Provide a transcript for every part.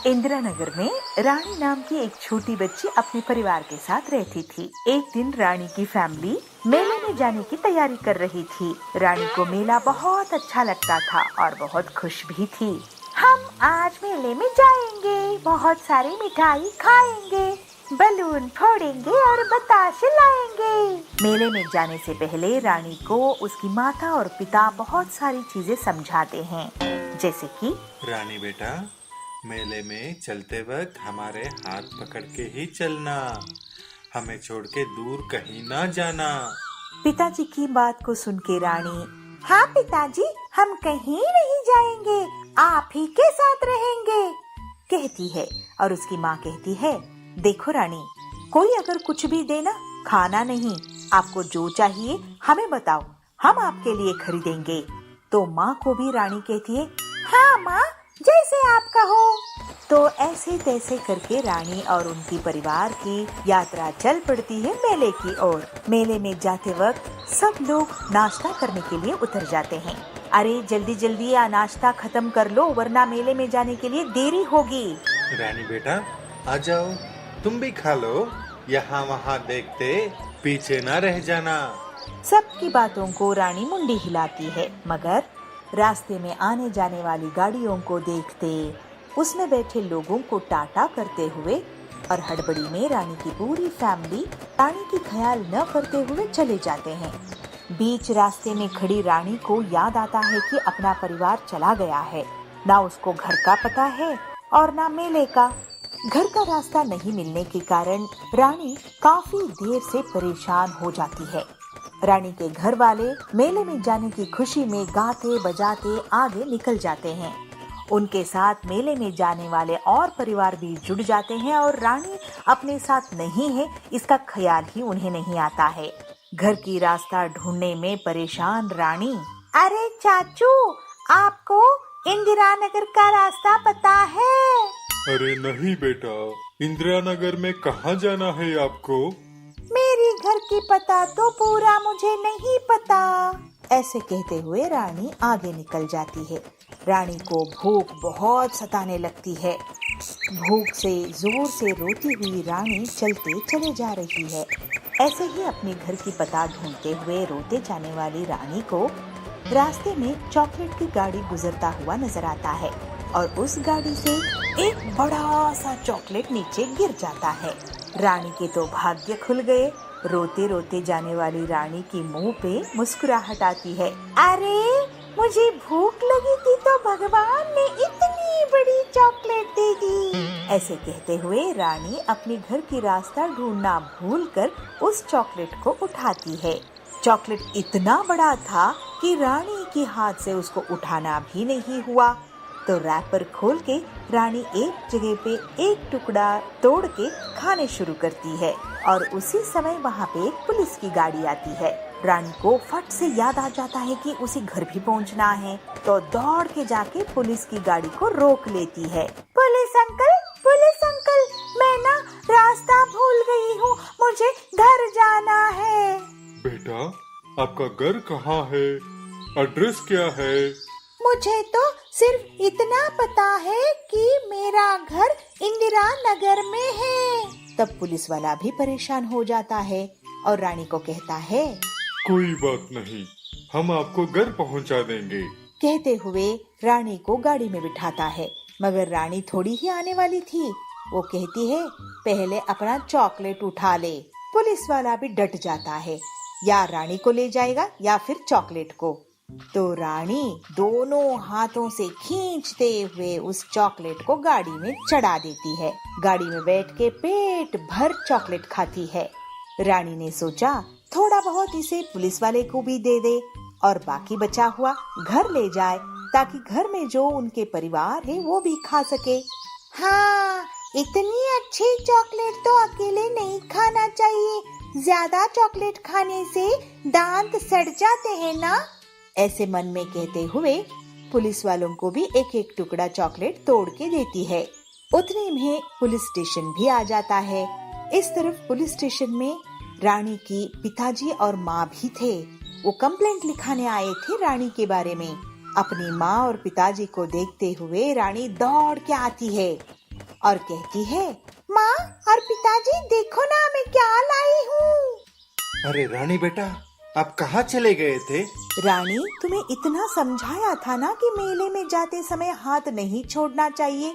इंदिरा नगर में रानी नाम की एक छोटी बच्ची अपने परिवार के साथ रहती थी। एक दिन रानी की फैमिली मेले में जाने की तैयारी कर रही थी। रानी को मेला बहुत अच्छा लगता था और बहुत खुश भी थी। हम आज मेले में जाएंगे, बहुत सारी मिठाई खाएंगे, बलून फोड़ेंगे और बताशे लाएंगे। मेले में जाने से पहले रानी को उसकी माता और पिता बहुत सारी चीजें समझाते हैं, जैसे कि रानी बेटा, मेले में चलते वक्त हमारे हाथ पकड़ के ही चलना, हमें छोड़ के दूर कहीं ना जाना। पिताजी की बात को सुन के रानी, हाँ पिताजी, हम कहीं नहीं जाएंगे, आप ही के साथ रहेंगे, कहती है। और उसकी माँ कहती है, देखो रानी, कोई अगर कुछ भी देना, खाना नहीं, आपको जो चाहिए हमें बताओ, हम आपके लिए खरीदेंगे। तो माँ को भी रानी कहती है, हाँ माँ, जैसे आप कहो। तो ऐसे तैसे करके रानी और उनकी परिवार की यात्रा चल पड़ती है मेले की ओर। मेले में जाते वक्त सब लोग नाश्ता करने के लिए उतर जाते हैं। अरे जल्दी जल्दी नाश्ता खत्म कर लो, वरना मेले में जाने के लिए देरी होगी। रानी बेटा, आ जाओ, तुम भी खा लो, यहाँ वहाँ देखते पीछे ना रह जाना। सबकी बातों को रानी मुंडी हिलाती है, मगर रास्ते में आने जाने वाली गाड़ियों को देखते, उसमें बैठे लोगों को टाटा करते हुए और हड़बड़ी में रानी की पूरी फैमिली रानी की ख्याल न करते हुए चले जाते हैं। बीच रास्ते में खड़ी रानी को याद आता है कि अपना परिवार चला गया है, ना उसको घर का पता है और ना मेले का। घर का रास्ता नहीं मिलने के कारण रानी काफी देर से परेशान हो जाती है। रानी के घर वाले मेले में जाने की खुशी में गाते बजाते आगे निकल जाते हैं। उनके साथ मेले में जाने वाले और परिवार भी जुड़ जाते हैं और रानी अपने साथ नहीं है, इसका ख्याल ही उन्हें नहीं आता है। घर की रास्ता ढूंढने में परेशान रानी, अरे चाचू, आपको इंदिरा नगर का रास्ता पता है? अरे नहीं बेटा, इंदिरा नगर में कहाँ जाना है आपको? मेरी घर की पता तो पूरा मुझे नहीं पता। ऐसे कहते हुए रानी आगे निकल जाती है। रानी को भूख बहुत सताने लगती है। भूख से जोर से रोती हुई रानी चलते चले जा रही है। ऐसे ही अपने घर की पता ढूंढते हुए रोते जाने वाली रानी को रास्ते में चॉकलेट की गाड़ी गुजरता हुआ नजर आता है और उस गाड़ी से एक बड़ा सा चॉकलेट नीचे गिर जाता है। रानी के तो भाग्य खुल गए। रोते रोते जाने वाली रानी की मुंह पे मुस्कुराहट आती है। अरे मुझे भूख लगी थी तो भगवान ने इतनी बड़ी चॉकलेट दे दी। ऐसे कहते हुए रानी अपने घर की रास्ता ढूंढना भूलकर उस चॉकलेट को उठाती है। चॉकलेट इतना बड़ा था कि रानी के हाथ से उसको उठाना भी नहीं हुआ। तो रैपर खोल के रानी एक जगह पे एक टुकड़ा तोड़ के खाने शुरू करती है और उसी समय वहाँ पे एक पुलिस की गाड़ी आती है। रानी को फट से याद आ जाता है कि उसे घर भी पहुँचना है, तो दौड़ के जाके पुलिस की गाड़ी को रोक लेती है। पुलिस अंकल, मैं ना रास्ता भूल गई हूँ, मुझे घर जाना है। बेटा, आपका घर कहाँ है? एड्रेस क्या है? मुझे तो सिर्फ इतना पता है कि मेरा घर इंदिरा नगर में है। तब पुलिस वाला भी परेशान हो जाता है और रानी को कहता है, कोई बात नहीं, हम आपको घर पहुंचा देंगे। कहते हुए रानी को गाड़ी में बिठाता है, मगर रानी थोड़ी ही आने वाली थी। वो कहती है, पहले अपना चॉकलेट उठा ले। पुलिस वाला भी डट जाता है, या रानी को ले जाएगा या फिर चॉकलेट को। तो रानी दोनों हाथों से खींचते हुए उस चॉकलेट को गाड़ी में चढ़ा देती है। गाड़ी में बैठ के पेट भर चॉकलेट खाती है। रानी ने सोचा, थोड़ा बहुत इसे पुलिस वाले को भी दे दे और बाकी बचा हुआ घर ले जाए, ताकि घर में जो उनके परिवार है वो भी खा सके। हाँ, इतनी अच्छी चॉकलेट तो अकेले नहीं खाना चाहिए, ज्यादा चॉकलेट खाने से दांत सड़ जाते हैं ना। ऐसे मन में कहते हुए पुलिस वालों को भी एक एक टुकड़ा चॉकलेट तोड़ के देती है। उतने में पुलिस स्टेशन भी आ जाता है। इस तरफ पुलिस स्टेशन में रानी की पिताजी और माँ भी थे। वो कंप्लेंट लिखाने आए थे रानी के बारे में। अपनी माँ और पिताजी को देखते हुए रानी दौड़ के आती है। और कहती है, माँ और पिताजी देखो ना मैं क्या लाई हूँ। अरे रानी बेटा, आप कहाँ चले गए थे? रानी, तुम्हें इतना समझाया था ना कि मेले में जाते समय हाथ नहीं छोड़ना चाहिए।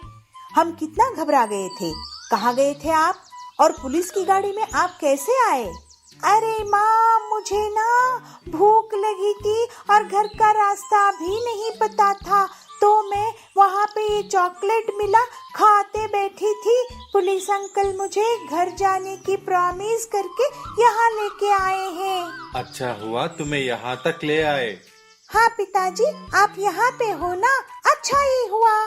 हम कितना घबरा गए थे। कहाँ गए थे आप? और पुलिस की गाड़ी में आप कैसे आए? अरे माँ, मुझे ना भूख लगी थी और घर का रास्ता भी नहीं पता था, तो मैं वहाँ पे ये चॉकलेट मिला, खाते बैठी थी। पुलिस अंकल मुझे घर जाने की प्रॉमिस करके यहाँ लेके आए हैं। अच्छा हुआ तुम्हें यहाँ तक ले आए। हाँ पिताजी, आप यहाँ पे हो ना, अच्छा ही हुआ।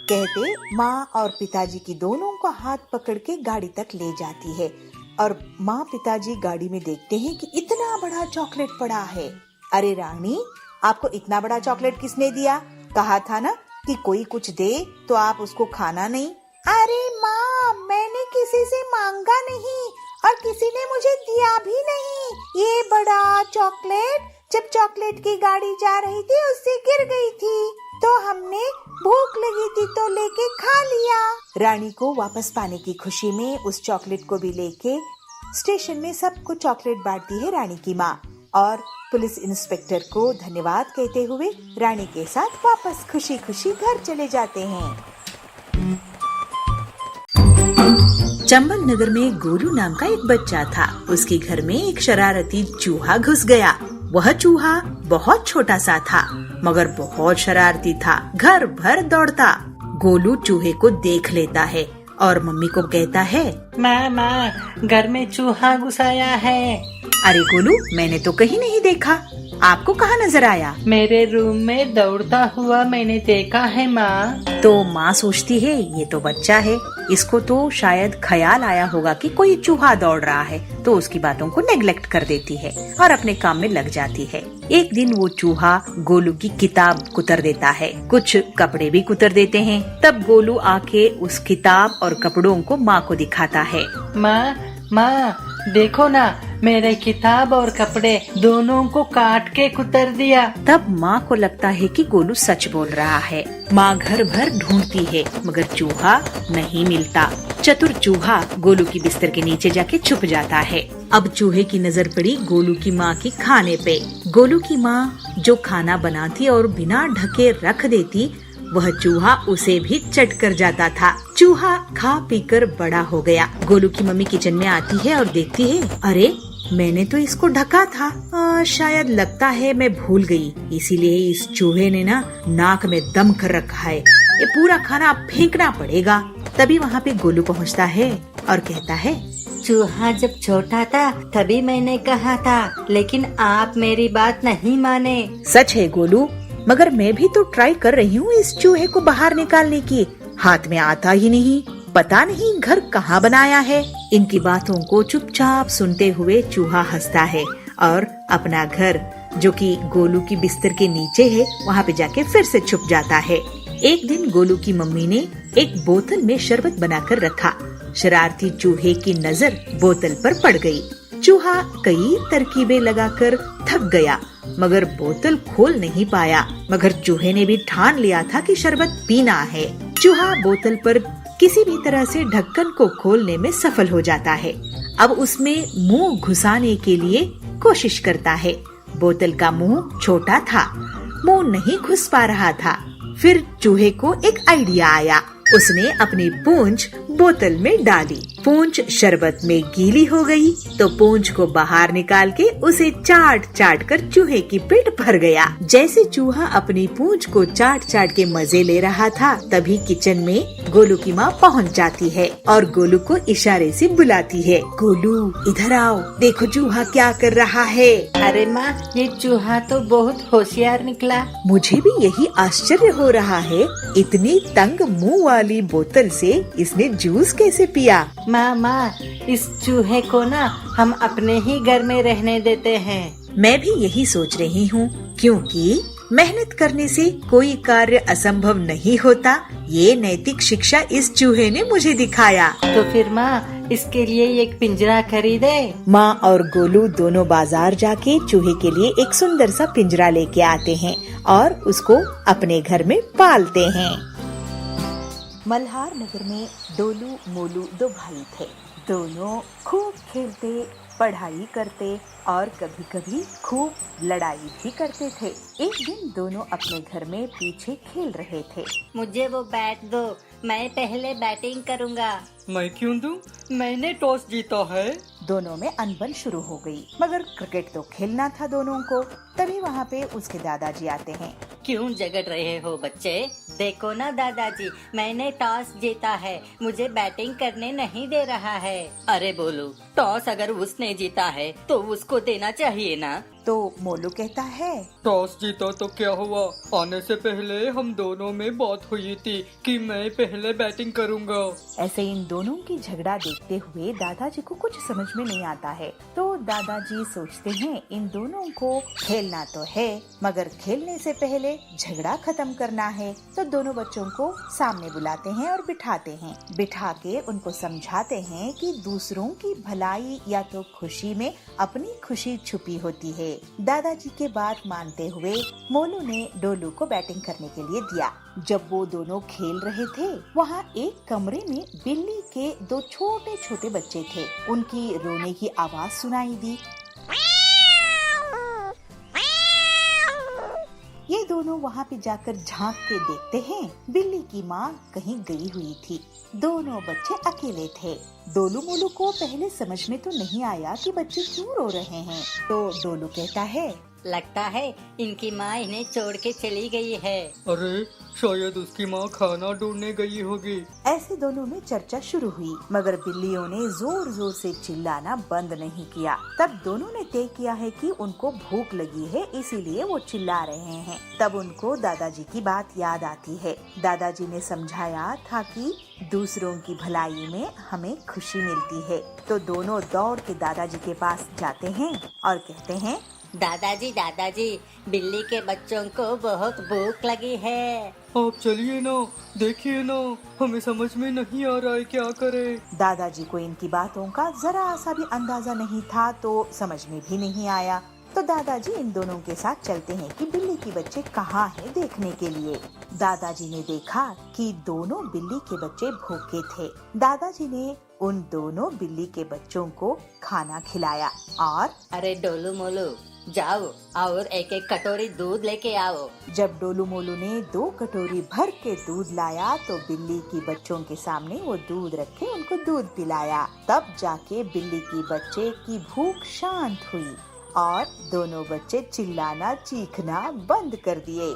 कहते माँ और पिताजी की दोनों को हाथ पकड़ के गाड़ी तक ले जाती है और माँ पिताजी गाड़ी में देखते हैं कि इतना बड़ा चॉकलेट पड़ा है। अरे रानी, आपको इतना बड़ा चॉकलेट किसने दिया? कहा था ना कि कोई कुछ दे तो आप उसको खाना नहीं। अरे माँ, मैंने किसी से मांगा नहीं और किसी ने मुझे दिया भी नहीं। ये बड़ा चॉकलेट जब चॉकलेट की गाड़ी जा रही थी उससे गिर गई थी, तो हमने भूख लगी थी तो लेके खा लिया। रानी को वापस पाने की खुशी में उस चॉकलेट को भी लेके स्टेशन में सबको चॉकलेट बांटती है रानी की माँ और पुलिस इंस्पेक्टर को धन्यवाद कहते हुए रानी के साथ वापस खुशी खुशी घर चले जाते हैं। चंबल नगर में गोलू नाम का एक बच्चा था। उसके घर में एक शरारती चूहा घुस गया। वह चूहा बहुत छोटा सा था मगर बहुत शरारती था, घर भर दौड़ता। गोलू चूहे को देख लेता है और मम्मी को कहता है, माँ, घर में चूहा घुस आया है। अरे गोलू, मैंने तो कहीं नहीं देखा, आपको कहाँ नजर आया? मेरे रूम में दौड़ता हुआ मैंने देखा है माँ। तो माँ सोचती है ये तो बच्चा है, इसको तो शायद ख्याल आया होगा कि कोई चूहा दौड़ रहा है, तो उसकी बातों को नेग्लेक्ट कर देती है और अपने काम में लग जाती है। एक दिन वो चूहा गोलू की किताब कुतर देता है, कुछ कपड़े भी कुतर देते हैं। तब गोलू आके उस किताब और कपड़ों को माँ को दिखाता है। माँ देखो ना, मेरे किताब और कपड़े दोनों को काट के कुतर दिया। तब माँ को लगता है कि गोलू सच बोल रहा है। माँ घर भर ढूंढती है मगर चूहा नहीं मिलता। चतुर चूहा गोलू की बिस्तर के नीचे जाके छुप जाता है। अब चूहे की नजर पड़ी गोलू की माँ की खाने पे। गोलू की माँ जो खाना बनाती और बिना ढके रख देती, वह चूहा उसे भी चट कर जाता था। चूहा खा पीकर बड़ा हो गया। गोलू की मम्मी किचन में आती है और देखती है, अरे मैंने तो इसको ढका था, शायद लगता है मैं भूल गई, इसीलिए इस चूहे ने ना नाक में दम कर रखा है, ये पूरा खाना फेंकना पड़ेगा। तभी वहाँ पे गोलू पहुँचता है और कहता है, चूहा जब छोटा था तभी मैंने कहा था, लेकिन आप मेरी बात नहीं माने। सच है गोलू, मगर मैं भी तो ट्राई कर रही हूँ इस चूहे को बाहर निकालने की, हाथ में आता ही नहीं, पता नहीं घर कहाँ बनाया है। इनकी बातों को चुपचाप सुनते हुए चूहा हंसता है और अपना घर, जो कि गोलू की बिस्तर के नीचे है, वहाँ पे जाके फिर से छुप जाता है। एक दिन गोलू की मम्मी ने एक बोतल में शरबत बनाकर रखा। शरारती चूहे की नजर बोतल पर पड़ गई। चूहा कई तरकीबें लगाकर थक गया मगर बोतल खोल नहीं पाया। मगर चूहे ने भी ठान लिया था कि शरबत पीना है। चूहा बोतल पर किसी भी तरह से ढक्कन को खोलने में सफल हो जाता है। अब उसमें मुंह घुसाने के लिए कोशिश करता है। बोतल का मुंह छोटा था, मुंह नहीं घुस पा रहा था। फिर चूहे को एक आइडिया आया। उसने अपनी पूंछ बोतल में डाली। पूंछ शरबत में गीली हो गई तो पूंछ को बाहर निकाल के उसे चाट चाट कर चूहे की पेट भर गया। जैसे चूहा अपनी पूंछ को चाट चाट के मजे ले रहा था, तभी किचन में गोलू की माँ पहुँच जाती है और गोलू को इशारे से बुलाती है, गोलू इधर आओ, देखो चूहा क्या कर रहा है। अरे माँ, ये चूहा तो बहुत होशियार निकला। मुझे भी यही आश्चर्य हो रहा है, इतनी तंग मुंह वाली बोतल से इसने जूस कैसे पिया। माँ, इस चूहे को ना हम अपने ही घर में रहने देते हैं। मैं भी यही सोच रही हूँ, क्योंकि मेहनत करने से कोई कार्य असंभव नहीं होता। ये नैतिक शिक्षा इस चूहे ने मुझे दिखाया। तो फिर माँ, इसके लिए एक पिंजरा खरीदे। माँ और गोलू दोनों बाजार जाके चूहे के लिए एक सुंदर सा पिंजरा लेके आते हैं और उसको अपने घर में पालते हैं। मल्हार नगर में डोलू मोलू दो भाई थे। दोनों खूब खेलते, पढ़ाई करते और कभी कभी खूब लड़ाई भी करते थे। एक दिन दोनों अपने घर में पीछे खेल रहे थे। मुझे वो बैट दो, मैं पहले बैटिंग करूँगा। मैं क्यों दूं? मैंने टॉस जीता है। दोनों में अनबन शुरू हो गई, मगर क्रिकेट तो खेलना था दोनों को। तभी वहाँ पे उसके दादाजी आते हैं। क्यों झगड़ रहे हो बच्चे? देखो ना दादाजी, मैंने टॉस जीता है, मुझे बैटिंग करने नहीं दे रहा है। अरे बोलू, टॉस अगर उसने जीता है तो उसको देना चाहिए ना। तो मोलू कहता है, टॉस जीता तो क्या हुआ? आने से पहले हम दोनों में बात हुई थी कि मैं पहले बैटिंग करूंगा। ऐसे इन दोनों की झगड़ा देखते हुए दादाजी को कुछ समझ में नहीं आता है। तो दादाजी सोचते हैं इन दोनों को खेलना तो है, मगर खेलने से पहले झगड़ा खत्म करना है। तो दोनों बच्चों को सामने बुलाते हैं और बिठाते हैं। बिठा के उनको समझाते हैं कि दूसरों की भलाई या तो खुशी में अपनी खुशी छुपी होती है। दादाजी के बात मानते हुए मोलू ने डोलू को बैटिंग करने के लिए दिया। जब वो दोनों खेल रहे थे, वहाँ एक कमरे में बिल्ली के दो छोटे छोटे बच्चे थे। उनकी रोने की आवाज सुनाई दी। ये दोनों वहाँ पे जाकर झांक के देखते हैं, बिल्ली की माँ कहीं गई हुई थी। दोनों बच्चे अकेले थे। डोलू मोलू को पहले समझ में तो नहीं आया कि बच्चे क्यों रो रहे हैं। तो डोलू कहता है, लगता है इनकी माँ इन्हें छोड़ के चली गई है। अरे शायद उसकी माँ खाना ढूंढने गई होगी। ऐसे दोनों में चर्चा शुरू हुई, मगर बिल्लियों ने जोर जोर से चिल्लाना बंद नहीं किया। तब दोनों ने तय किया है कि उनको भूख लगी है, इसीलिए वो चिल्ला रहे हैं। तब उनको दादाजी की बात याद आती है। दादाजी ने समझाया था कि दूसरों की भलाई में हमें खुशी मिलती है। तो दोनों दौड़ के दादाजी के पास जाते हैं और कहते हैं, दादाजी दादाजी, बिल्ली के बच्चों को बहुत भूख लगी है। आप चलिए ना, देखिए ना, हमें समझ में नहीं आ रहा है क्या करें। दादाजी को इनकी बातों का जरा सा भी अंदाजा नहीं था, तो समझ में भी नहीं आया। तो दादाजी इन दोनों के साथ चलते हैं कि बिल्ली के बच्चे कहाँ हैं देखने के लिए। दादाजी ने देखा कि दोनों बिल्ली के बच्चे भूखे थे। दादाजी ने उन दोनों बिल्ली के बच्चों को खाना खिलाया और अरे डोलू मोलू, जाओ और एक एक कटोरी दूध लेके आओ। जब डोलू मोलू ने 2 कटोरी भर के दूध लाया तो बिल्ली की बच्चों के सामने वो दूध रखे उनको दूध पिलाया। तब जाके बिल्ली की बच्चे की भूख शांत हुई और दोनों बच्चे चिल्लाना चीखना बंद कर दिए।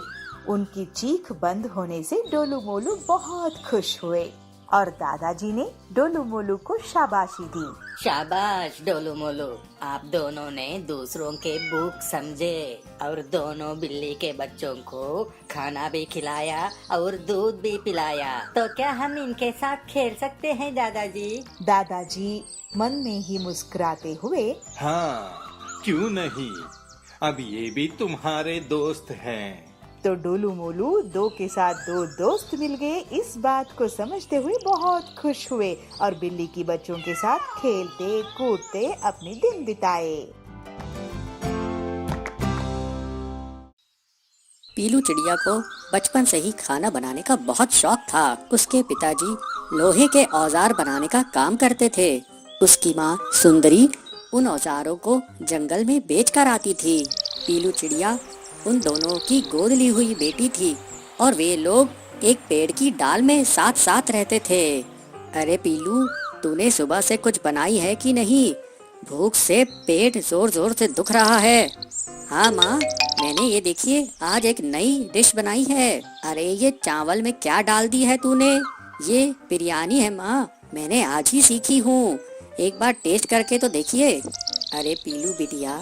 उनकी चीख बंद होने से डोलू मोलू बहुत खुश हुए और दादाजी ने डोलू मोलू को शाबाशी दी। शाबाश डोलू मोलू, आप दोनों ने दूसरों के भूख समझे और दोनों बिल्ली के बच्चों को खाना भी खिलाया और दूध भी पिलाया। तो क्या हम इनके साथ खेल सकते हैं दादाजी? दादाजी मन में ही मुस्कुराते हुए, हाँ क्यों नहीं, अब ये भी तुम्हारे दोस्त हैं। तो डोलू मोलू 2 के साथ 2 दोस्त मिल गए। इस बात को समझते हुए बहुत खुश हुए और बिल्ली की बच्चों के साथ खेलते कूदते अपने दिन बिताए। पीलू चिड़िया को बचपन से ही खाना बनाने का बहुत शौक था। उसके पिताजी लोहे के औजार बनाने का काम करते थे। उसकी माँ सुंदरी उन औजारों को जंगल में बेच कर आती थी। पीलू चिड़िया उन दोनों की गोद ली हुई बेटी थी और वे लोग एक पेड़ की डाल में साथ साथ रहते थे। अरे पीलू, तूने सुबह से कुछ बनाई है कि नहीं? भूख से पेट जोर जोर से दुख रहा है। हाँ माँ, मैंने ये देखिए आज एक नई डिश बनाई है। अरे ये चावल में क्या डाल दी है तूने? ये बिरयानी है माँ, मैंने आज ही सीखी हूँ, एक बार टेस्ट करके तो देखिए। अरे पीलू बिटिया,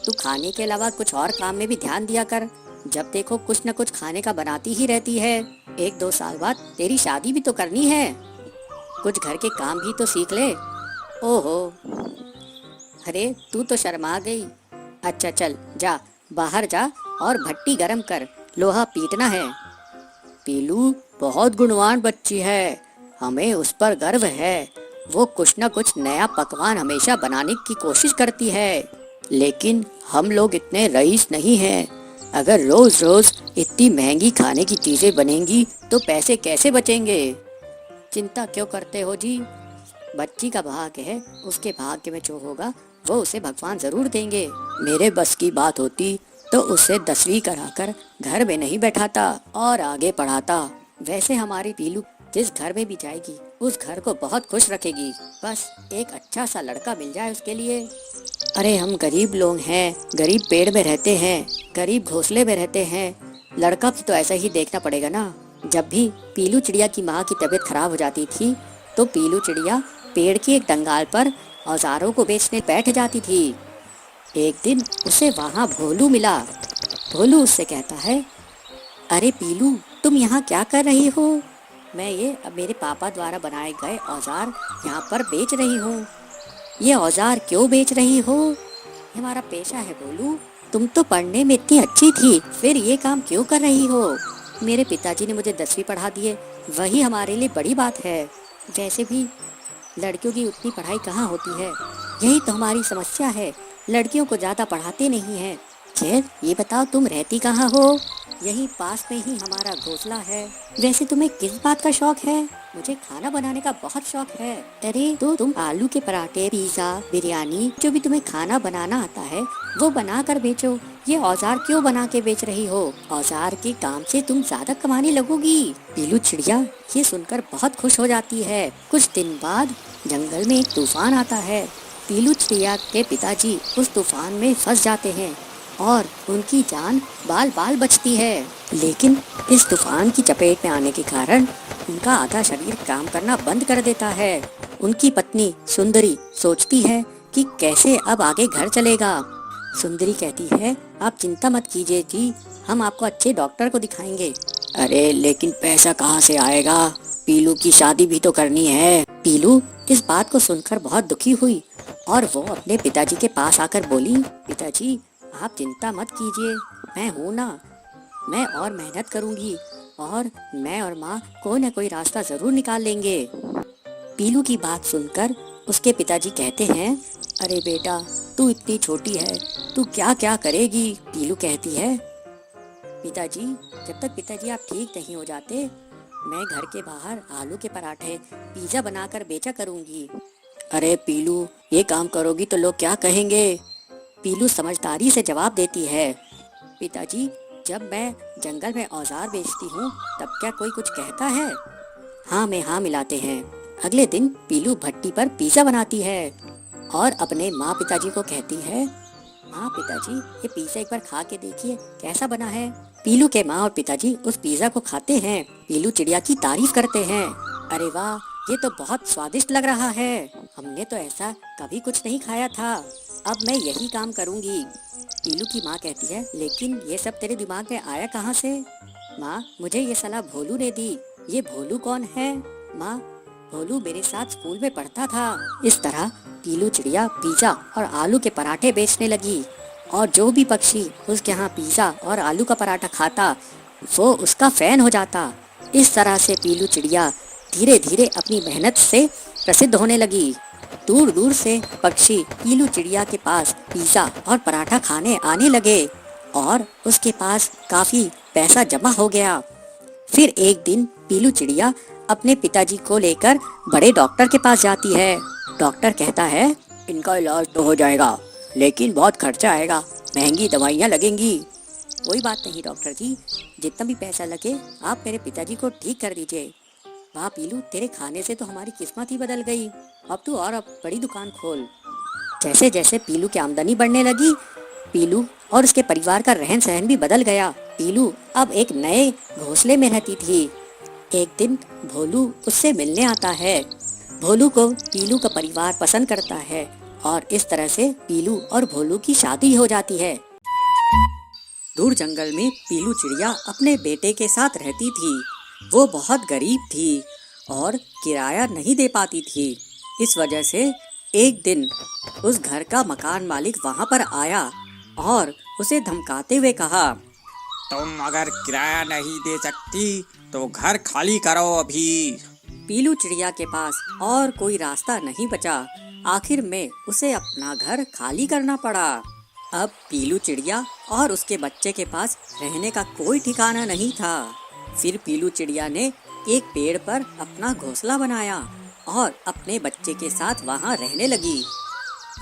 तू खाने के अलावा कुछ और काम में भी ध्यान दिया कर। जब देखो कुछ न कुछ खाने का बनाती ही रहती है। 1-2 साल बाद तेरी शादी भी तो करनी है, कुछ घर के काम भी तो सीख ले। ओहो, अरे तू तो शर्मा गई। अच्छा चल जा, बाहर जा और भट्टी गरम कर, लोहा पीटना है। पीलू बहुत गुणवान बच्ची है, हमें उस पर गर्व है। वो कुछ न कुछ नया पकवान हमेशा बनाने की कोशिश करती है। लेकिन हम लोग इतने रईस नहीं हैं। अगर रोज रोज इतनी महंगी खाने की चीजें बनेंगी तो पैसे कैसे बचेंगे? चिंता क्यों करते हो जी? बच्ची का भाग्य है, उसके भाग्य में जो होगा वो उसे भगवान जरूर देंगे। मेरे बस की बात होती तो उसे 10वीं कराकर घर में नहीं बैठाता और आगे पढ़ाता। वैसे हमारी पीलू जिस घर में भी जाएगी उस घर को बहुत खुश रखेगी। बस एक अच्छा सा लड़का मिल जाए उसके लिए। अरे हम गरीब लोग हैं, गरीब पेड़ में रहते हैं, गरीब घोंसले में रहते हैं। लड़का भी तो ऐसा ही देखना पड़ेगा ना। जब भी पीलू चिड़िया की माँ की तबीयत खराब हो जाती थी तो पीलू चिड़िया पेड़ की एक डंगाल पर औजारों को बेचने बैठ जाती थी। एक दिन उसे वहाँ भोलू मिला। भोलू उससे कहता है, अरे पीलू, तुम यहाँ क्या कर रही हो? मैं ये मेरे पापा द्वारा बनाए गए औजार यहाँ पर बेच रही हूँ। ये औजार क्यों बेच रही हो? ये हमारा पेशा है भोलू। तुम तो पढ़ने में इतनी अच्छी थी, फिर ये काम क्यों कर रही हो? मेरे पिताजी ने मुझे 10वीं पढ़ा दिए, वही हमारे लिए बड़ी बात है। वैसे भी लड़कियों की उतनी पढ़ाई कहाँ होती है, यही तो हमारी समस्या है। लड़कियों को ज्यादा पढ़ाते नहीं हैं। खैर ये बताओ तुम रहती कहाँ हो? यही पास में ही हमारा घोंसला है। वैसे तुम्हें किस बात का शौक है? मुझे खाना बनाने का बहुत शौक है। अरे तो तुम आलू के पराठे, पिज्जा, बिरयानी, जो भी तुम्हें खाना बनाना आता है वो बना कर बेचो। ये औजार क्यों बना के बेच रही हो? औजार के काम से तुम ज्यादा कमाने लगोगी। पीलू चिड़िया ये सुनकर बहुत खुश हो जाती है। कुछ दिन बाद जंगल में एक तूफान आता है। पीलू चिड़िया के पिताजी उस तूफान में फंस जाते हैं और उनकी जान बाल बाल बचती है। लेकिन इस तूफान की चपेट में आने के कारण उनका आधा शरीर काम करना बंद कर देता है। उनकी पत्नी सुंदरी सोचती है कि कैसे अब आगे घर चलेगा। सुंदरी कहती है, आप चिंता मत कीजिए जी, हम आपको अच्छे डॉक्टर को दिखाएंगे। अरे लेकिन पैसा कहाँ से आएगा? पीलू की शादी भी तो करनी है। पीलू इस बात को सुनकर बहुत दुखी हुई और वो अपने पिताजी के पास आकर बोली, पिताजी आप चिंता मत कीजिए, मैं हूँ ना, मैं और मेहनत करूँगी और मैं और माँ कोई न कोई रास्ता जरूर निकाल लेंगे। पीलू की बात सुनकर उसके पिताजी कहते हैं, अरे बेटा तू इतनी छोटी है, तू क्या क्या करेगी? पीलू कहती है, पिताजी जब तक पिताजी आप ठीक नहीं हो जाते मैं घर के बाहर आलू के पराठे, पिज्जा बनाकर बेचा करूँगी। अरे पीलू ये काम करोगी तो लोग क्या कहेंगे? पीलू समझदारी से जवाब देती है, पिताजी जब मैं जंगल में औजार बेचती हूँ तब क्या कोई कुछ कहता है? हाँ में हाँ मिलाते हैं। अगले दिन पीलू भट्टी पर पिज्जा बनाती है और अपने माँ पिताजी को कहती है, माँ पिताजी ये पिज्जा एक बार खा के देखिए कैसा बना है। पीलू के माँ और पिताजी उस पिज्जा को खाते हैं। पीलू चिड़िया की तारीफ करते हैं, अरे वाह ये तो बहुत स्वादिष्ट लग रहा है, हमने तो ऐसा कभी कुछ नहीं खाया था, अब मैं यही काम करूँगी। पीलू की माँ कहती है, लेकिन ये सब तेरे दिमाग में आया कहाँ से? माँ मुझे ये सलाह भोलू ने दी। ये भोलू कौन है? माँ भोलू मेरे साथ स्कूल में पढ़ता था। इस तरह पीलू चिड़िया पिज्जा और आलू के पराठे बेचने लगी और जो भी पक्षी उसके यहाँ पिज्जा और आलू का पराठा खाता वो उसका फैन हो जाता। इस तरह से पीलू चिड़िया धीरे धीरे अपनी मेहनत से प्रसिद्ध होने लगी। दूर दूर से पक्षी पीलू चिड़िया के पास पिज्जा और पराठा खाने आने लगे और उसके पास काफी पैसा जमा हो गया। फिर एक दिन पीलू चिड़िया अपने पिताजी को लेकर बड़े डॉक्टर के पास जाती है। डॉक्टर कहता है, इनका इलाज तो हो जाएगा लेकिन बहुत खर्चा आएगा, महंगी दवाइयाँ लगेंगी। कोई बात नहीं डॉक्टर जी, जितना भी पैसा लगे आप मेरे पिताजी को ठीक कर दीजिए। वाह पीलू तेरे खाने से तो हमारी किस्मत ही बदल गई, अब तू और अब बड़ी दुकान खोल। जैसे जैसे पीलू की आमदनी बढ़ने लगी पीलू और उसके परिवार का रहन सहन भी बदल गया। पीलू अब एक नए घोंसले में रहती थी। एक दिन भोलू उससे मिलने आता है। भोलू को पीलू का परिवार पसंद करता है और इस तरह से पीलू और भोलू की शादी हो जाती है। दूर जंगल में पीलू चिड़िया अपने बेटे के साथ रहती थी। वो बहुत गरीब थी और किराया नहीं दे पाती थी। इस वजह से एक दिन उस घर का मकान मालिक वहाँ पर आया और उसे धमकाते हुए कहा, तुम अगर किराया नहीं दे सकती तो घर खाली करो अभी। पीलू चिड़िया के पास और कोई रास्ता नहीं बचा। आखिर में उसे अपना घर खाली करना पड़ा। अब पीलू चिड़िया और उसके बच्चे के पास रहने का कोई ठिकाना नहीं था। फिर पीलू चिड़िया ने एक पेड़ पर अपना घोंसला बनाया और अपने बच्चे के साथ वहाँ रहने लगी।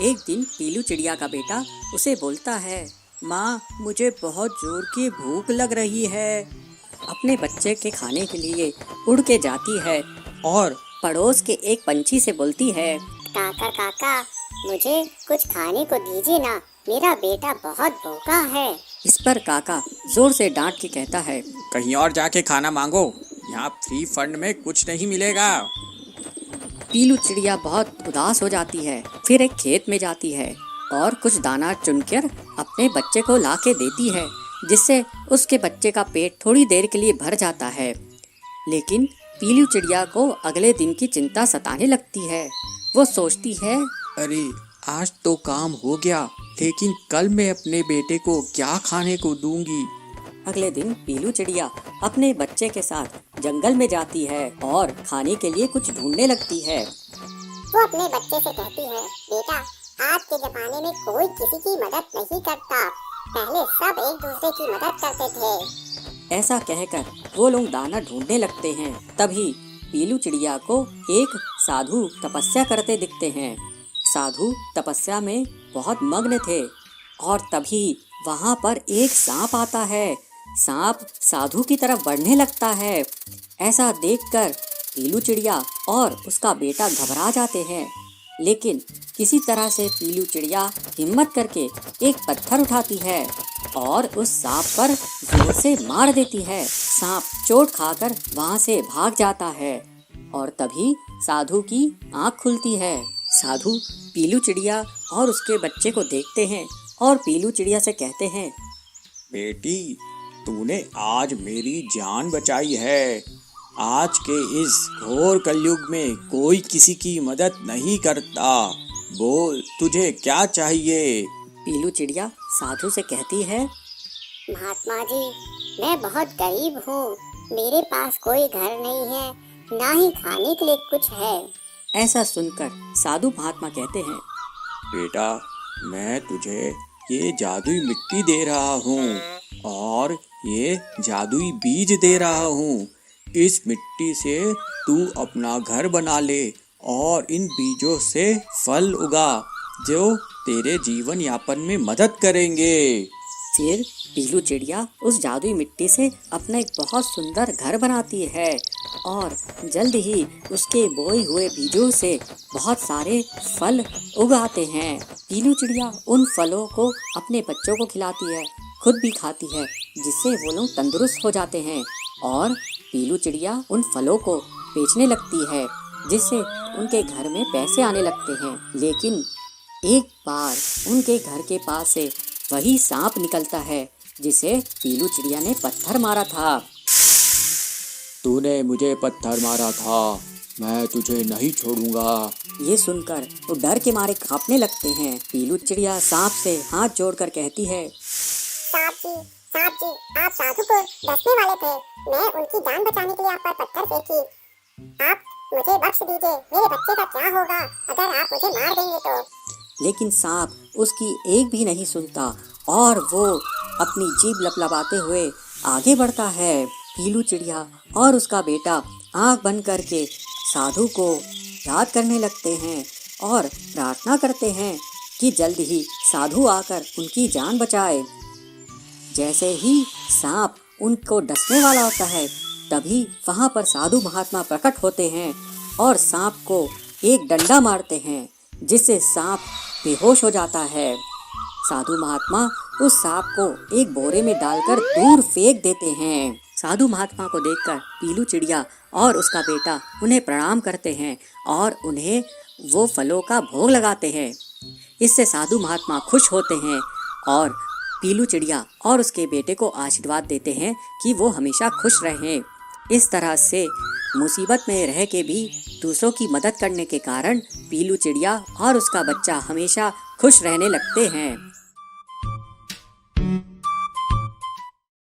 एक दिन पीलू चिड़िया का बेटा उसे बोलता है, माँ मुझे बहुत जोर की भूख लग रही है। अपने बच्चे के खाने के लिए उड़ के जाती है और पड़ोस के एक पंछी से बोलती है, काका काका मुझे कुछ खाने को दीजिए ना, मेरा बेटा बहुत भूखा है। इस पर काका जोर से डांट के कहता है, कहीं और जाके खाना मांगो, यहाँ फ्री फंड में कुछ नहीं मिलेगा। पीलू चिड़िया बहुत उदास हो जाती है। फिर एक खेत में जाती है और कुछ दाना चुनकर अपने बच्चे को ला के देती है, जिससे उसके बच्चे का पेट थोड़ी देर के लिए भर जाता है। लेकिन पीलू चिड़िया को अगले दिन की चिंता सताने लगती है। वो सोचती है, अरे आज तो काम हो गया, लेकिन कल मैं अपने बेटे को क्या खाने को दूंगी। अगले दिन पीलू चिड़िया अपने बच्चे के साथ जंगल में जाती है और खाने के लिए कुछ ढूंढने लगती है। वो अपने बच्चे से कहती है, बेटा आज के जमाने में कोई किसी की मदद नहीं करता, पहले सब एक दूसरे की मदद करते थे। ऐसा कहकर वो लोग दाना ढूंढने लगते हैं। तभी पीलू चिड़िया को एक साधु तपस्या करते दिखते हैं। साधु तपस्या में बहुत मग्न थे और तभी वहाँ पर एक सांप आता है। सांप साधु की तरफ बढ़ने लगता है। ऐसा देखकर पीलू चिड़िया और उसका बेटा घबरा जाते हैं, लेकिन किसी तरह से पीलू चिड़िया हिम्मत करके एक पत्थर उठाती है और उस सांप पर जोर से मार देती है। सांप चोट खाकर वहाँ से भाग जाता है और तभी साधु की आँख खुलती है। साधु पीलू चिड़िया और उसके बच्चे को देखते हैं और पीलू चिड़िया से कहते हैं, बेटी तूने आज मेरी जान बचाई है। आज के इस घोर कलयुग में कोई किसी की मदद नहीं करता। बोल तुझे क्या चाहिए। पीलू चिड़िया साधु से कहती है, महात्मा जी मैं बहुत गरीब हूँ, मेरे पास कोई घर नहीं है, ना ही खाने के लिए कुछ है। ऐसा सुनकर साधु महात्मा कहते हैं, बेटा मैं तुझे ये जादुई मिट्टी दे रहा हूँ और ये जादुई बीज दे रहा हूँ। इस मिट्टी से तू अपना घर बना ले और इन बीजों से फल उगा जो तेरे जीवन यापन में मदद करेंगे। फिर पीलू चिड़िया उस जादुई मिट्टी से अपना एक बहुत सुंदर घर बनाती है और जल्द ही उसके बोए हुए बीजों से बहुत सारे फल उगाते हैं। पीलू चिड़िया उन फलों को अपने बच्चों को खिलाती है, खुद भी खाती है, जिससे वो लोग तंदुरुस्त हो जाते हैं और पीलू चिड़िया उन फलों को बेचने लगती है, जिससे उनके घर में पैसे आने लगते हैं। लेकिन एक बार उनके घर के पास से वही सांप निकलता है जिसे पीलू चिड़िया ने पत्थर मारा था। तूने मुझे पत्थर मारा था, मैं तुझे नहीं छोड़ूंगा। ये सुनकर वो डर के मारे कांपने लगते हैं। पीलू चिड़िया सांप से हाथ जोड़कर कहती है, सांप जी आप साधु को डसने वाले थे, मैं उनकी जान बचाने के लिए आप पर पत्थर फेंकी। आप मुझे बख्श दीजिए, मेरे बच्चे का क्या होगा अगर आप मुझे मार देंगे तो। लेकिन सांप उसकी एक भी नहीं सुनता और वो अपनी जीभ लपलपाते हुए आगे बढ़ता है। पीलू चिड़िया और उसका बेटा आंख बंद करके साधु को याद करने लगते हैं और प्रार्थना करते हैं कि जल्द ही साधु आकर उनकी जान बचाए। जैसे ही सांप उनको डसने वाला होता है, तभी वहाँ पर साधु महात्मा प्रकट होते हैं और सांप को एक डंडा मारते हैं, जिससे सांप बेहोश हो जाता है। साधु महात्मा उस सांप को एक बोरे में डालकर दूर फेंक देते हैं। साधु महात्मा को देखकर पीलू चिड़िया और उसका बेटा उन्हें प्रणाम करते हैं और उन्हें वो फलों का भोग लगाते हैं। इससे साधु महात्मा खुश होते हैं और पीलू चिड़िया और उसके बेटे को आशीर्वाद देते हैं कि वो हमेशा खुश रहें। इस तरह से मुसीबत में रह के भी दूसरों की मदद करने के कारण पीलू चिड़िया और उसका बच्चा हमेशा खुश रहने लगते हैं।